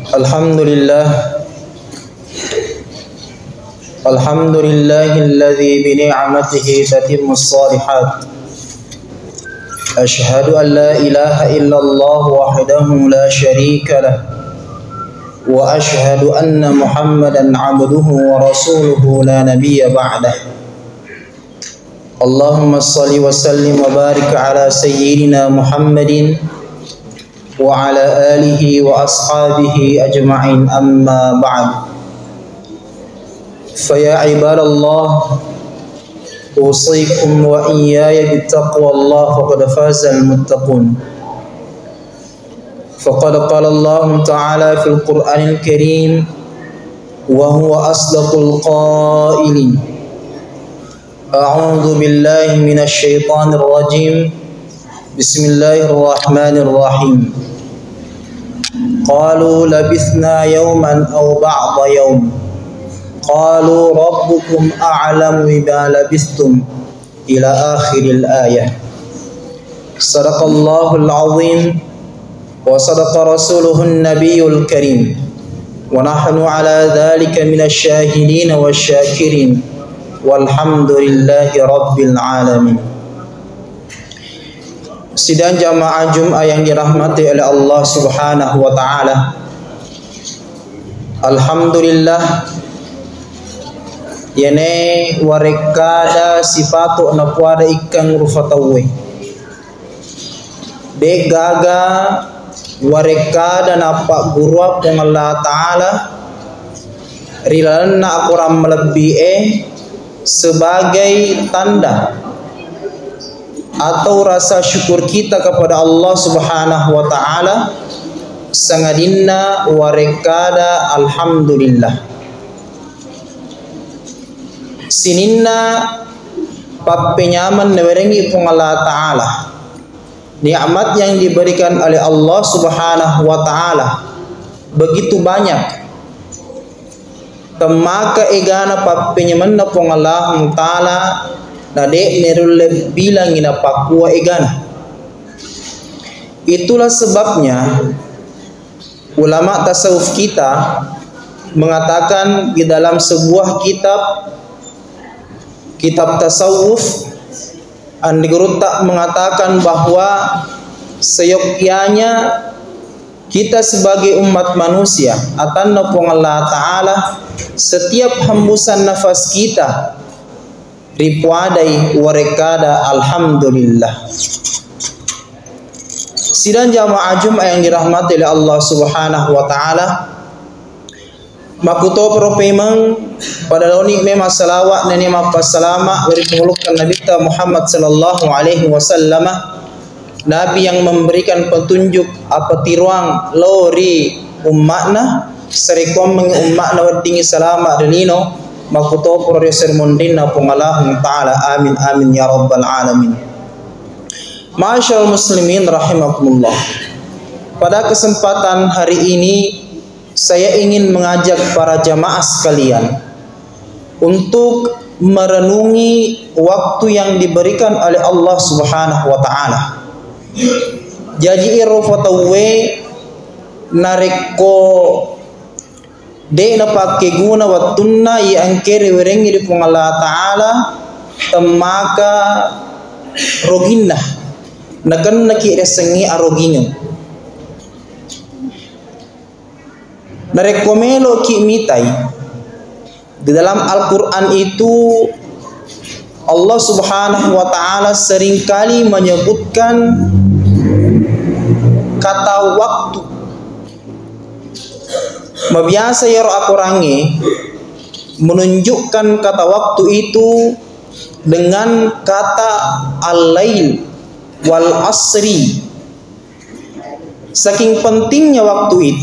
Alhamdulillah, alhamdulillahilladzi bi ni'matihi tatimmus shalihat. Asyhadu an la ilaha illallah wahdahu la syarika lah. Wa asyhadu anna Muhammadan 'abduhu wa rasuluhu la nabiyya ba'dah. Allahumma shalli wa sallim wa barik ala sayyidina Muhammadin wa ala alihi wa ashabihi ajma'in, amma ba'd. Faya ibadallah, usikum wa iyaya bittaqwallah faqad fazal muttaqun. Faqad qala Allah ta'ala fil Qur'anil Karim wa huwa asdaqul qailin. A'udzu billahi minasy syaithanir rajim. Bismillahirrahmanirrahim. Qalu labithna yawman aw ba'da yawm. Qalu rabbukum a'lamu bima labithtum, ila akhiril ayah. Sadaqallahul azim wa sadaqa rasuluhun nabiyyul karim. Wa nahnu ala dhalika minasy syahidin wasyakirin. Walhamdulillahi rabbil alamin. Sidang jamaah Jum'ah yang dirahmati oleh Allah Subhanahu wa taala. Alhamdulillah, yene warekada sifatu na puada ikang rufatawe. De gaga warekada na pak guru pong Allah taala rilan na akuram melebihi sebagai tanda atau rasa syukur kita kepada Allah Subhanahu wa taala sangadinna warekada alhamdulillah. Sininna papenyaman newerengi pung Allah taala, nikmat yang diberikan oleh Allah Subhanahu wa taala begitu banyak. Temaka egana papenyaman na pung Allah taala nade nerule bilang ina pakua egana. Itulah sebabnya ulama tasawuf kita mengatakan di dalam sebuah kitab tasawuf Andi Guru tak mengatakan bahwa seyogyanya kita sebagai umat manusia atanna pung Allah taala setiap hembusan nafas kita ripuadai warekada alhamdulillah. Sidang jamaah Jum'ah yang dirahmati oleh Allah Subhanahu wa taala, makuto propemang pada loni memang salawat dan memang pasalama dari pengulukan Nabi kita Muhammad sallallahu alaihi wasallam, Nabi yang memberikan petunjuk apa tiruang lori umatna serekom umatna wadingi salama delino makuto profesor mondina pengalah taala, amin amin ya rabbal alamin. Masyaallah muslimin rahimakumullah. Pada kesempatan hari ini saya ingin mengajak para jamaah sekalian untuk merenungi waktu yang diberikan oleh Allah Subhanahu wa taala. Jadi irofatawe nareko de na pakke guna watunna i angkere werengi di pung Allah taala temaka roginna nakan naki resengi arogingan narekomelo ki mitai. Di dalam Al-Qur'an itu Allah Subhanahu wa taala seringkali menyebutkan kata waktu. Mabiasa yaro akurangi menunjukkan kata waktu itu dengan kata al-lail wal asri. Saking pentingnya waktu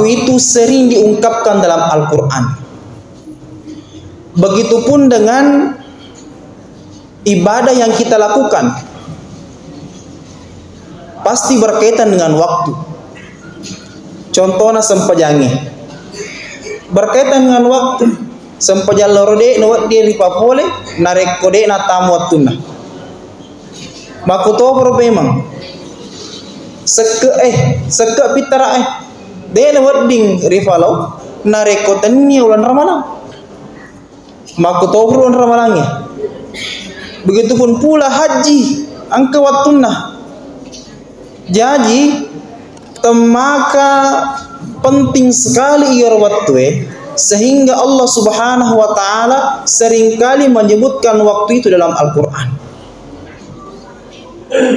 itu sering diungkapkan dalam Al-Quran. Begitupun dengan ibadah yang kita lakukan, pasti berkaitan dengan waktu. Contohnya sempajangi berkaitan dengan waktu. Sempajal lorode nawat dia ripapole narek kode na tamu watuna. Makuto problema seke pitara dena wedding rifalau narekotannya ulan ramalan maka tawur ulan ramalannya. Begitupun pula haji angka watunna. Jadi temaka penting sekali iar waktu sehingga Allah Subhanahu wa taala seringkali menyebutkan waktu itu dalam Al-Qur'an.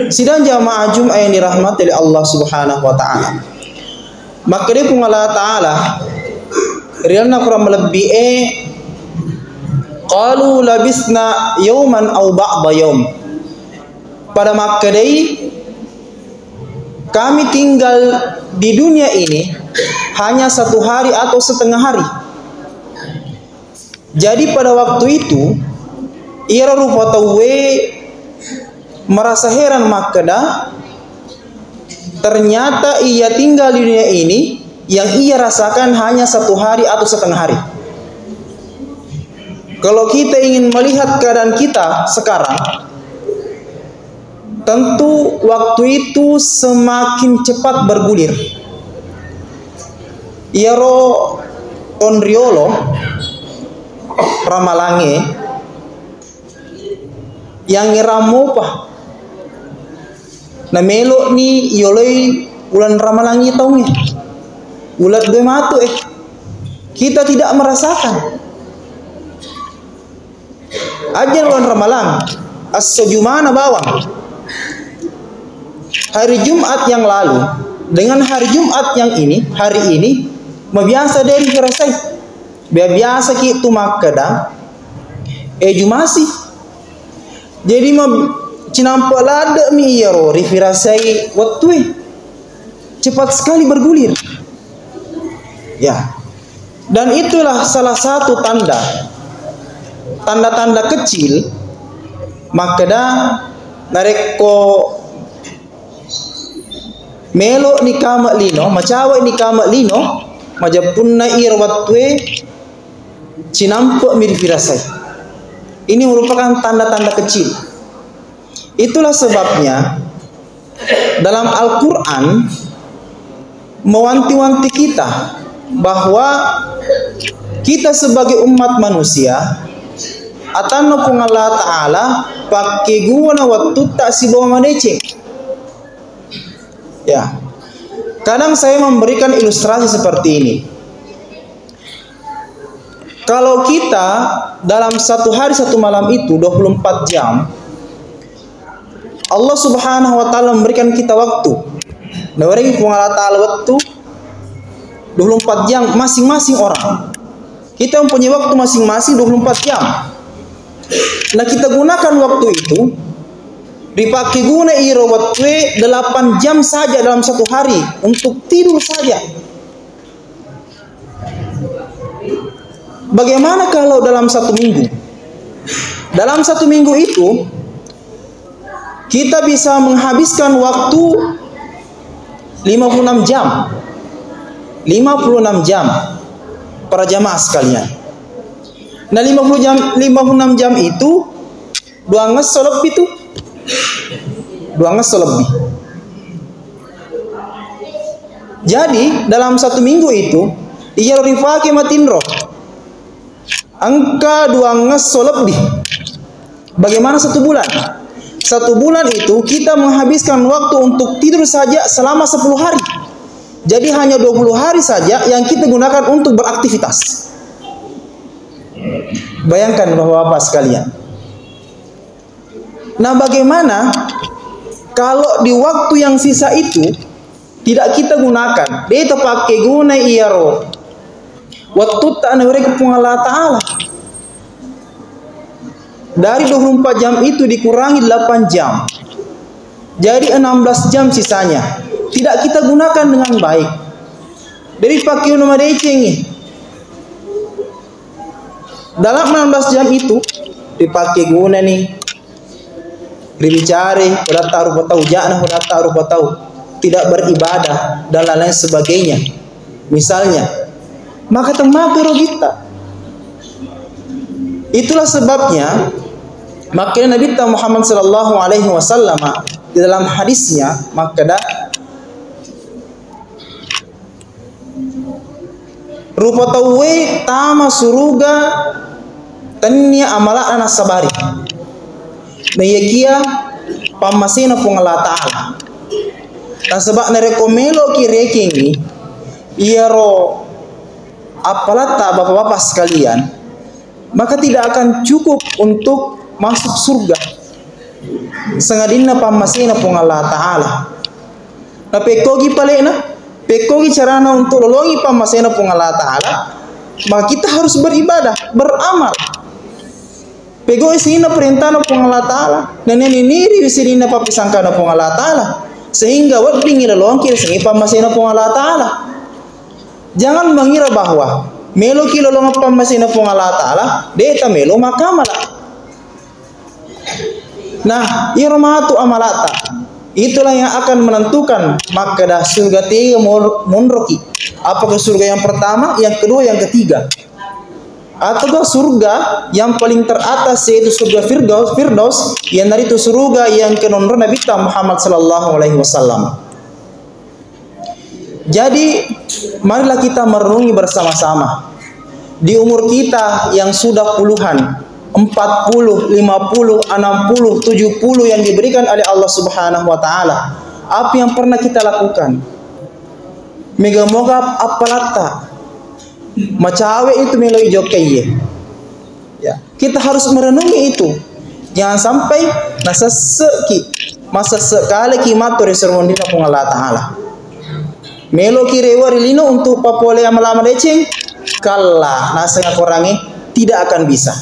Sidang jamaah Jumat yang dirahmati oleh Allah Subhanahu wa taala. Maka dia pun Allah taala rialna kurang lebih qalu labisna yawman aw ba'da yawm. Pada maka kami tinggal di dunia ini hanya 1 hari atau setengah hari. Jadi pada waktu itu ia rupa tawe merasa heran makna ternyata ia tinggal di dunia ini yang ia rasakan hanya 1 hari atau setengah hari. Kalau kita ingin melihat keadaan kita sekarang, tentu waktu itu semakin cepat bergulir. Iaro Onriolo Ramalange yang ngeramopa na melo ni yoloi ulan Ramalangi tahunya ulat gue matu kita tidak merasakan aja ulan Ramalang as-sujumana bawang hari Jumat yang lalu dengan hari Jumat yang ini hari ini biasa dari firasai biasa ki tu makada jumasi jadi cinampa lada mi yaro rifirasai waktu cepat sekali bergulir ya. Dan itulah salah satu tanda-tanda kecil makada nareko melo ni kama lino macawa ni kama lino majapunna ir watwe cinampo mir firasai. Ini merupakan tanda-tanda kecil. Itulah sebabnya dalam Al-Qur'an mewanti-wanti kita bahwa kita sebagai umat manusia atano kung Allah Ta'ala pakai guna waktu tak si bawa manece. Ya. Kadang saya memberikan ilustrasi seperti ini. Kalau kita dalam 1 hari 1 malam itu 24 jam Allah Subhanahu wa taala memberikan kita waktu. Nah, orang yang Allah Ta'ala waktu 24 jam masing-masing orang. Kita mempunyai waktu masing-masing 24 jam. Nah, kita gunakan waktu itu dipakai guna iro waktu 8 jam saja dalam 1 hari untuk tidur saja. Bagaimana kalau dalam 1 minggu? Dalam 1 minggu itu kita bisa menghabiskan waktu 56 jam. 56 jam para jamaah sekalian. Nah, 56 jam itu 2 nges lebih itu. 2 nges lebih. Jadi dalam 1 minggu itu ia rifaki matinro angka 2 nges lebih. Bagaimana 1 bulan? 1 bulan itu kita menghabiskan waktu untuk tidur saja selama 10 hari. Jadi hanya 20 hari saja yang kita gunakan untuk beraktivitas. Bayangkan Bapak-bapak sekalian. Nah, bagaimana kalau di waktu yang sisa itu tidak kita gunakan? Dia pakai guna iaro. Waktu tak mereka pun Allah Ta'ala. Dari 24 jam itu dikurangi 8 jam. Jadi 16 jam sisanya. Tidak kita gunakan dengan baik. Dari pakai nama deceng. Dalam 16 jam itu dipakai guna nih. Berbicara, pada taruh tahu jangan pada taruh tahu. Tidak beribadah dan lain-lain sebagainya. Misalnya, maka temakero kita. Itulah sebabnya maka Nabi Muhammad sallallahu alaihi wasallam di dalam hadisnya maka rupa tauwe tama suruga tanya amala ana sabari na yakia pamasina pung Allah Ta'ala. Dan sebab nerekomelo kirekingi iaro apalata bapak-bapak sekalian, maka tidak akan cukup untuk masuk surga sengadina pamasina pung Allah Ta'ala. Na pekogi palena, pekogi carana untuk lolongi pamasina pung Allah Ta'ala, maka kita harus beribadah, beramal. Pego isina perintah na pung Allah Ta'ala, dan ini isina papisangka na pung Allah Ta'ala, sehingga wading ilalongkir sengi pamasina pung Allah Ta'ala. Jangan mengira bahwa melo kilolong pamasina pung Allah Ta'ala, deta melo makamala. Nah, irmatu amalata, itulah yang akan menentukan maka dah surga tiga monroki. Apakah surga yang pertama, yang kedua, yang ketiga, atau surga yang paling teratas yaitu surga Firdaus yang dari itu surga yang kenonron Nabi Muhammad sallallahu alaihi wasallam. Jadi marilah kita merenungi bersama-sama di umur kita yang sudah puluhan, 40, 50, 60, 70 yang diberikan oleh Allah Subhanahu wa taala. Apa yang pernah kita lakukan? Mega-moga apalata macawe itu meloi jokai. Ya, kita harus merenungi itu. Jangan sampai masa sekali kimat reservondina pung Allah Ta'ala. Melo kirewa rilino untuk papole amal-amal eceng kalla nasa korangi tidak akan bisa.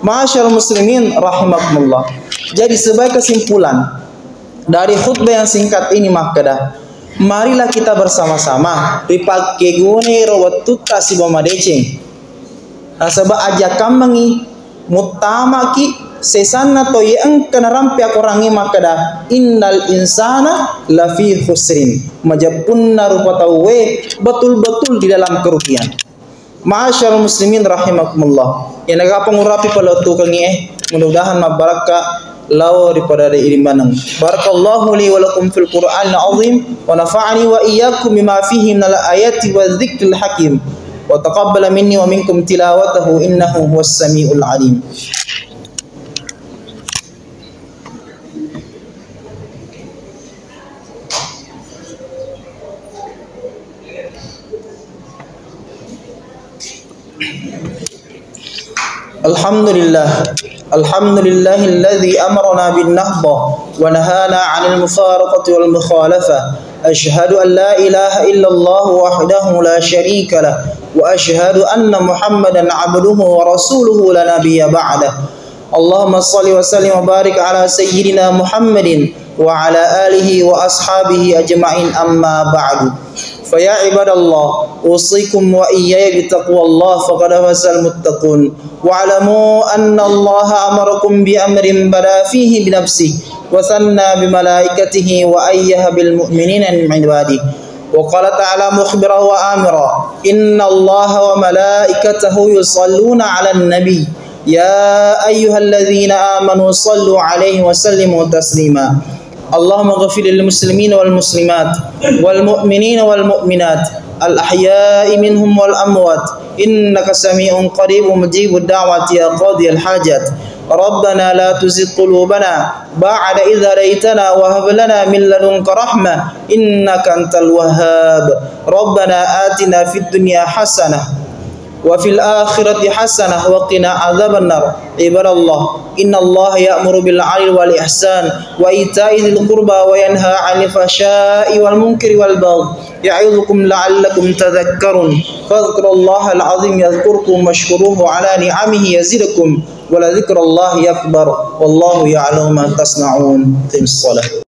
Masyaallah muslimin rahimakumullah. Jadi sebagai kesimpulan dari khutbah yang singkat ini maka marilah kita bersama-sama ripake gune rawatutta si bomadeceng. Nasaba aja kamangi mutamaki sesanna to yang kena rampi akorangi maka innal insana lafi khusrin. Majapunna rupa tawe betul-betul di dalam kerugian. Masyaallah muslimin rahimakumullah. Yang nagapangurapi pala tukangi mudah-mudahan mabaraka law daripada irimanang. Barakallahu li wa lakum fil Qur'anil azim wa nafa'ani wa iyyakum bima fihi minal ayati wadh-dhikril hakim wa taqabbala minni wa minkum tilawatahu innahu huwas samiul alim. Alhamdulillahilladzi amarna bin nahdah wa nahana 'anil mufaraqati wal mukhalafah. Asyhadu an la ilaha illallah wahdahu la syarika lah wa asyhadu anna Muhammadan 'abduhu wa rasuluhu la nabiyya ba'dah. Allahumma shalli wa sallim wa barik ala sayyidina Muhammadin wa ala alihi wa ashabihi ajma'in amma ba'du. Faya ibadallah usikum wa iyaya bitaqwallah faqad fasal muttaqun wa'lamu anna Allah amarakum bi amrin bada fihi bi nafsihi wa sanna bi malaikatihi wa ayyaha bil mu'minina min ibadihi wa qala ta'ala mukhbira wa amira inna Allah wa malaikatahu yusalluna 'alan nabiy ya ayyuhalladzina amanu sallu 'alaihi wa sallimu taslima. Allahumma ghafir lil muslimin wal muslimat wal mu'minin wal mu'minat al ahya'i minhum wal amwat innaka sami'un qaribun mujibud da'wati ya qadiyal hajat. Rabbana la tuzigh qulubana ba'da idh hadaytana wa hab lana min ladunka rahmah innaka antal wahhab. Rabbana atina fid dunya hasanah wa fil akhirati hasanah wa qina adzaban nar. Ibadallah, innallaha ya'muru bil 'adli wal ihsan wa ita'i dzil qurba wa yanha 'anil fahsya'i wal munkari wal baghi ya'idzukum la'allakum tadhakkarun. Fadhkurullaha al-'azim yadhkurkum washkuruhu 'ala ni'amihi yazidukum wa la dzikrullahi akbar wallahu ya'lamu ma tasna'un. Qim shalah.